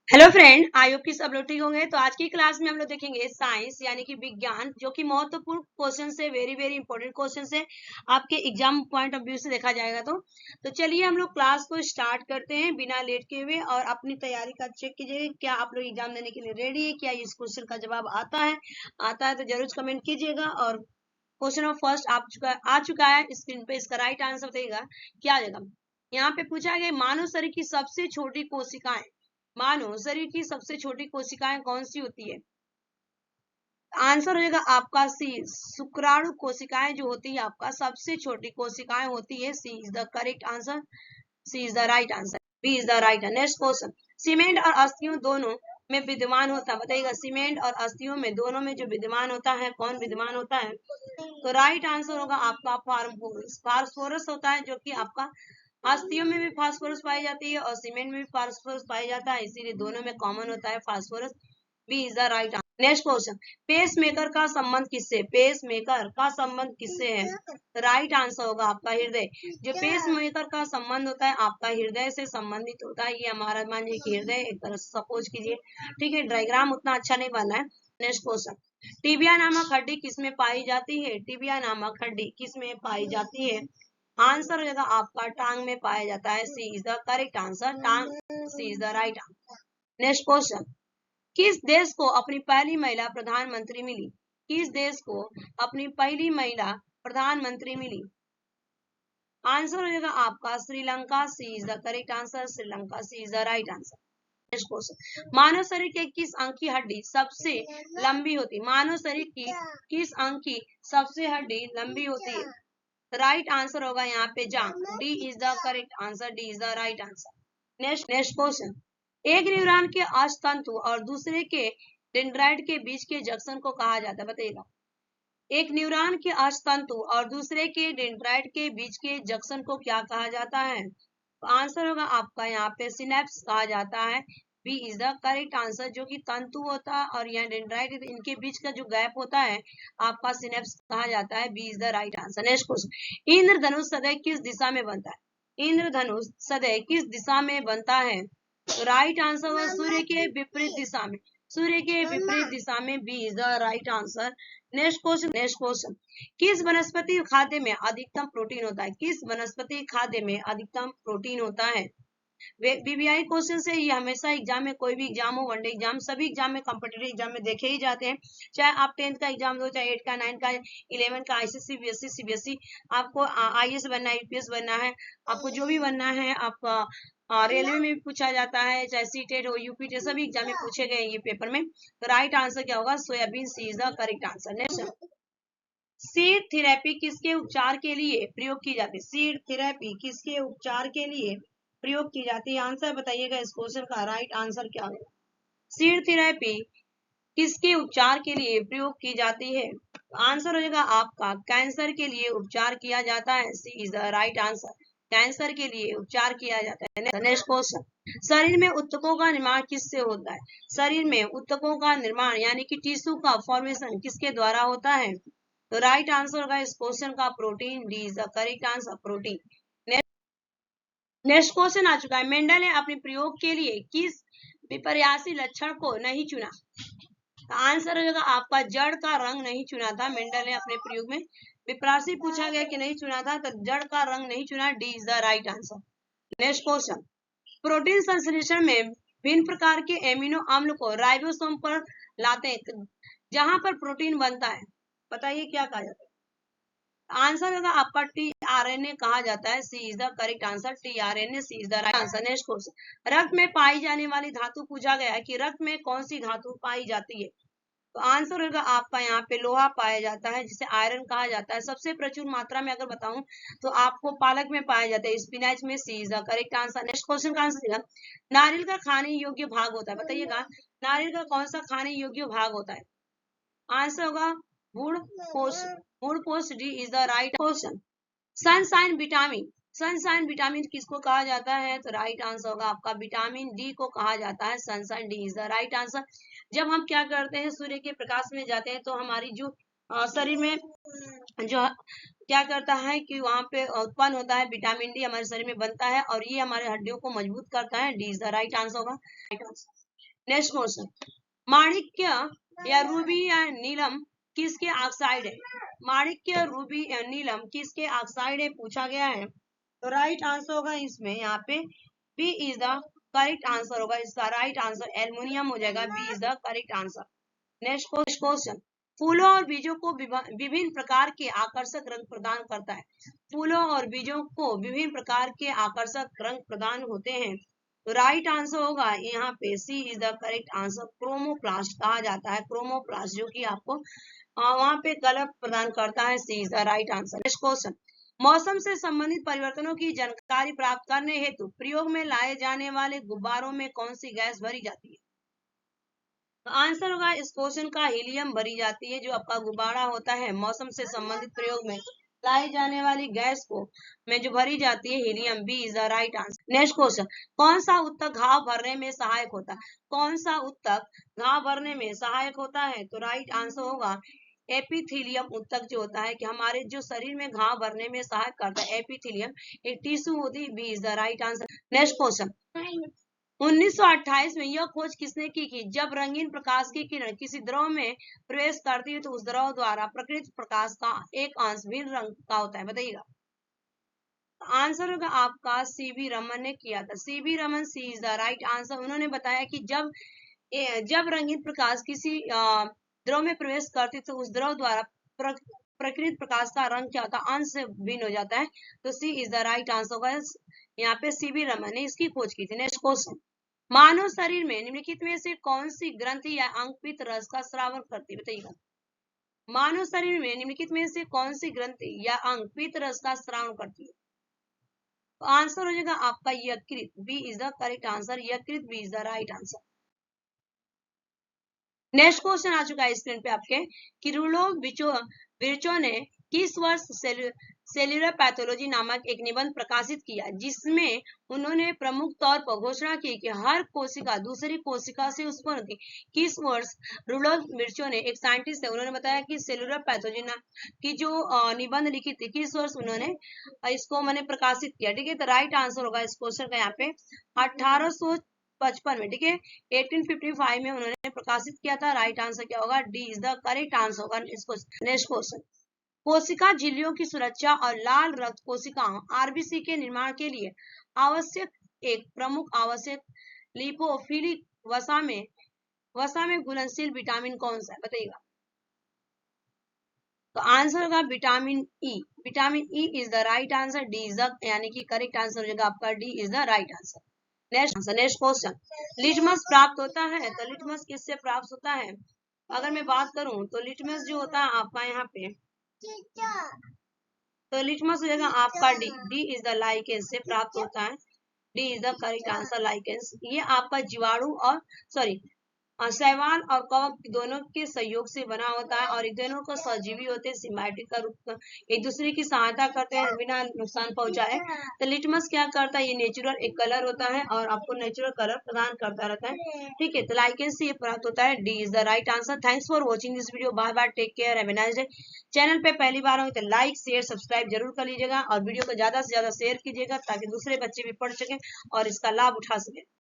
Hello friend, I hope कि सब लोग ठीक होंगे। तो आज की क्लास में हम लोग देखेंगे साइंस यानी कि विज्ञान, जो कि महत्वपूर्ण क्वेश्चन से वेरी वेरी इंपॉर्टेंट क्वेश्चन से आपके एग्जाम पॉइंट ऑफ व्यू से देखा जाएगा। तो चलिए हम लोग क्लास को स्टार्ट करते हैं बिना लेट के हुए, और अपनी तैयारी का चेक कीजिए, क्या आप लोग एग्जाम देने के लिए रेडी है, क्या इस क्वेश्चन का जवाब आता है तो जरूर कमेंट कीजिएगा। और क्वेश्चन ऑफ फर्स्ट आ चुका है स्क्रीन पे, इसका राइट आंसर बताइएगा क्या आ जाएगा। यहाँ पे पूछा गया मानव शरीर की सबसे छोटी कोशिकाएं, मानव शरीर की सबसे छोटी कोशिकाएं कौन सी होती है। आंसर हो जाएगा आपका सी, शुक्राणु कोशिकाएं जो होती है आपका सबसे छोटी कोशिकाएं होती है। C is the correct answer, C is the right answer, B is the right. Next question, cement और अस्थियों दोनों में विद्यमान होता है, बताइएगा सीमेंट और अस्थियों में दोनों में जो विद्यमान होता है, कौन विद्यमान होता है। तो राइट आंसर होगा आपका फास्फोरस। फास्फोरस होता है जो कि आपका अस्थियों में भी फास्फोरस पाई जाती है और सीमेंट में भी फास्फोरस पाया जाता है, इसीलिए दोनों में कॉमन होता है phosphorus. B is the right answer. Next question, pacemaker का संबंध किससे, पेस मेकर का संबंध किससे है। राइट आंसर होगा आपका हृदय। जो पेस मेकर का संबंध होता है आपका हृदय से संबंधित होता है। ये हमारा मानिए कि हृदय एक तरह से सपोज कीजिए, ठीक है। डायग्राम उतना अच्छा नहीं बना है। नेक्स्ट क्वेश्चन, टिबिया नामक हड्डी किसमें पाई जाती है, टिबिया नामक हड्डी किसमें पाई जाती है। आंसर हो जाएगा आपका टांग में पाया जाता है। C is the correct answer, टांग, C is the right answer. Next question, किस देश को अपनी पहली महिला प्रधानमंत्री मिली, किस देश को अपनी पहली महिला प्रधानमंत्री मिली। आंसर हो जाएगा आपका Sri Lanka. C is the correct answer, Sri Lanka, C is the right answer. Next question, मानव शरीर के किस अंग की हड्डी सबसे लंबी होती है, मानव शरीर की किस अंग की सबसे हड्डी लंबी होती है। राइट आंसर होगा यहाँ पे जांग, D is the correct answer, D is the right answer. Next question, एक न्यूरॉन के अष्टतंतु और दूसरे के डेंड्राइट के बीच के जंक्शन को कहा जाता है, बताइएगा। एक न्यूरॉन के अष्टतंतु और दूसरे के डेंड्राइट के बीच के जंक्शन को क्या कहा जाता है। तो आंसर होगा आपका यहाँ पे सिनेप्स कहा जाता है। B is the correct answer, जो कि तंतु होता है और यहाँ डेंड्राइट, इनके बीच का जो गैप होता है आपका सिनेप्स कहा जाता है। B is the right answer. Next question, इंद्रधनुष सदैव किस दिशा में बनता है, इंद्रधनुष सदैव किस दिशा में बनता है। तो राइट आंसर होगा सूर्य के विपरीत दिशा में, सूर्य के विपरीत दिशा में। B is the right answer. Next question, किस वनस्पति खाद्य में अधिकतम प्रोटीन होता है, किस वनस्पति खाद्य में अधिकतम प्रोटीन होता है। बीबीआई क्वेश्चन से ये हमेशा एग्जाम में, कोई भी एग्जाम हो, वनडे एग्जाम, सभी एग्जाम में, कॉम्पिटेटिव एग्जाम में देखे ही जाते हैं। चाहे आप 10th का एग्जाम दो, चाहे 8 का, 9 का, 11 का, आईसीएससी, बीएससी, सीबीएसई, आपको आईएएस बनना है, यूपीएस बनना है, आपको जो भी बनना है, आपका रेलवे में भी पूछा जाता है, चाहे सीटेट हो, यूपी टेट, सभी एग्जाम में पूछे गए ये पेपर में। तो राइट आंसर क्या होगा, soybean. C is the correct answer. Next, seed therapy किसके उपचार के लिए प्रयोग की जाती है, सीड थेरेपी किसके उपचार के लिए प्रयोग की जाती है। आंसर बताइएगा इस क्वेश्चन का राइट आंसर क्या होगा। सीड थेरेपी किसके उपचार के लिए प्रयोग की जाती है। आंसर हो जाएगा आपका कैंसर के लिए उपचार किया जाता है। C is the right answer, cancer के लिए उपचार किया जाता है। नेक्स्ट क्वेश्चन, शरीर में ऊतकों का निर्माण किससे होता है, शरीर में ऊतकों का निर्माण यानी कि टिश्यू का फॉर्मेशन किसके द्वारा होता है। तो राइट आंसर होगा इस क्वेश्चन का protein. D is the correct answer, protein. Next question आ चुका है, मेंडल ने अपने प्रयोग के लिए किस विपर्यासी लक्षण को नहीं चुना। आंसर हो जाएगा आपका जड़ का रंग नहीं चुना था मेंडल ने अपने प्रयोग में। विपरासी पूछा गया कि नहीं चुना था, तो जड़ का रंग नहीं चुना, D is the right answer. Next question, protein संश्लेषण में भिन्न प्रकार के एमिनो अम्ल को राइबोसोम पर लाते हैं, जहां पर प्रोटीन बनता है, बताइए क्या कहा जाता है। आंसर होगा आपका टीआरएनए कहा जाता है। C is the correct answer, tRNA, C is the right answer. Next question, रक्त में पाई जाने वाली धातु पूछा गया है कि रक्त में कौन सी धातु पाई जाती है। तो आंसर होगा आपका यहाँ पे लोहा पाया जाता है, जिसे आयरन कहा जाता है। सबसे प्रचुर मात्रा में अगर बताऊं तो आपको पालक में पाया जाता है, स्पिनाच में। C is the correct answer. Next question का आंसर, नारियल का खाने योग्य भाग होता है, बताइएगा नारियल का कौन सा खाने योग्य भाग होता है। आंसर होगा गुड़ पोष, गुड़ पोष, D is the right question. Sunshine vitamin, sunshine vitamin किसको कहा जाता है, तो राइट आंसर होगा आपका विटामिन डी को कहा जाता है sunshine. D is the right answer. जब हम क्या करते हैं, सूर्य के प्रकाश में जाते हैं, तो हमारी जो शरीर में जो क्या करता है कि वहां पे उत्पन्न होता है विटामिन डी, हमारे शरीर में बनता है और ये हमारे हड्डियों को मजबूत करता है। D is the right answer होगा, राइट आंसर। नेक्स्ट क्वेश्चन, माणिक्य या रूबी या नीलम किसके ऑक्साइड है? माणिक्य, रूबी या नीलम किसके ऑक्साइड है पूछा गया है। तो राइट आंसर होगा इसमें यहाँ पे B is the correct answer होगा। इसका राइट आंसर एल्युमिनियम हो जाएगा। B is the correct answer. Next question, फूलों और बीजों को विभिन्न प्रकार के आकर्षक रंग प्रदान करता है। फूलों और बीजों को विभिन्न प्रकार के आकर्षक रंग प्रदान होते हैं। तो राइट आंसर होगा यहाँ पे C is the correct answer. Chromoplast कहा जाता है, क्रोमोप्लास्ट जो कि आपको वहां पे कलर प्रदान करता है। C is the right answer. Next question, मौसम से संबंधित परिवर्तनों की जानकारी प्राप्त करने हेतु प्रयोग में लाए जाने वाले गुब्बारों में कौन सी गैस भरी जाती है? तो आंसर होगा इस क्वेश्चन का हीलियम भरी जाती है। जो आपका गुब्बारा होता है मौसम से संबंधित प्रयोग में लाई जाने वाली गैस को में जो भरी जाती है helium. B is the right answer. Next question, कौन सा उत्तक घाव भरने में सहायक होता है? कौन सा उत्तक घाव भरने में सहायक होता है? तो राइट आंसर होगा एपिथेलियम उत्तक जो होता है कि हमारे जो शरीर में घाव भरने में सहायक करता है। एपिथेलियम एक टिश्यू होती है। B is the right answer. Next question, 1928 में यह खोज किसने की कि जब रंगीन प्रकाश की किरण किसी द्रव में प्रवेश करती है तो उस द्रव द्वारा प्रकृत प्रकाश का एक अंश भिन्न रंग का होता है? बताइएगा। आंसर होगा आपका सीवी रमन ने किया था। CV Raman, C is the right answer. उन्होंने बताया कि जब रंगीन प्रकाश किसी द्रव में प्रवेश करती तो उस द्रव द्वारा प्रकृत प्रकाश का रंग क्या होता है? अंश से भिन्न हो जाता है। तो सी इज द राइट आंसर होगा। यहाँ पे सीवी रमन ने इसकी खोज की थी। नेक्स्ट क्वेश्चन, मानव शरीर में निम्नलिखित में से कौन सी ग्रंथि या अंग पित्त रस का स्रावन करती है? बताइएगा। मानव शरीर में निम्नलिखित में से कौन सी ग्रंथि या अंग पित्त रस का स्रावन करती है? तो आंसर हो जाएगा आपका यकृत। B is the correct answer. यकृत B is the right answer. Next question आ चुका है स्क्रीन पे आपके कि रुडोल्फ विर्चो ने किस वर्ष सेल्यूलर पैथोलॉजी नामक एक निबंध प्रकाशित किया जिसमें उन्होंने प्रमुख तौर पर घोषणा की कि हर कोशिका दूसरी कोशिका से उत्पन्न होती। किस वर्ष रुडोल्फ विर्चो ने, एक साइंटिस्ट है, उन्होंने बताया कि सेल्यूलर पैथोलॉजी की जो निबंध लिखी थी किस वर्ष उन्होंने इसको मैंने प्रकाशित किया। ठीक है, तो राइट आंसर होगा इस क्वेश्चन का यहाँ पे 1855 में। ठीक है, 1855 में उन्होंने प्रकाशित किया था। राइट आंसर क्या होगा? D is the correct answer होगा। नेक्स्ट क्वेश्चन, कोशिका झिल्लियों की सुरक्षा और लाल रक्त कोशिकाओं आरबीसी के निर्माण के लिए आवश्यक एक प्रमुख आवश्यक लिपोफिलिक वसा में घुलनशील विटामिन कौन सा है? बताइएगा। तो आंसर होगा vitamin E. Vitamin E is the right answer. D is the यानी कि करेक्ट आंसर हो जाएगा आपका D is the right answer. Next question, litmus प्राप्त होता है तो लिटमस किससे प्राप्त होता है? अगर मैं बात करूं तो लिटमस जो होता है आपका यहाँ पे, तो लिटमस हो जाएगा आपका D. D is the lichens से प्राप्त होता है। D is the correct answer. Lichens ये आपका जीवाणु और शैवाल और कवक दोनों के सहयोग से बना होता है और दोनों को सजीवी होते हैं, सिम्बायोटिक का रूप एक दूसरे की सहायता करते हैं बिना नुकसान पहुंचाए। तो लिटमस क्या करता है? ये नेचुरल एक कलर होता है और आपको नेचुरल कलर प्रदान करता रहता है। ठीक है, तो लाइकेंस से ये प्राप्त होता है। D is the right answer. Thanks for watching this video. Bye bye, take care, have a nice day. Channel पे पहली बार हो तो लाइक शेयर सब्सक्राइब जरूर कर लीजिएगा और वीडियो को ज्यादा से ज्यादा शेयर कीजिएगा ताकि दूसरे बच्चे भी पढ़ सकें और इसका लाभ उठा सकें।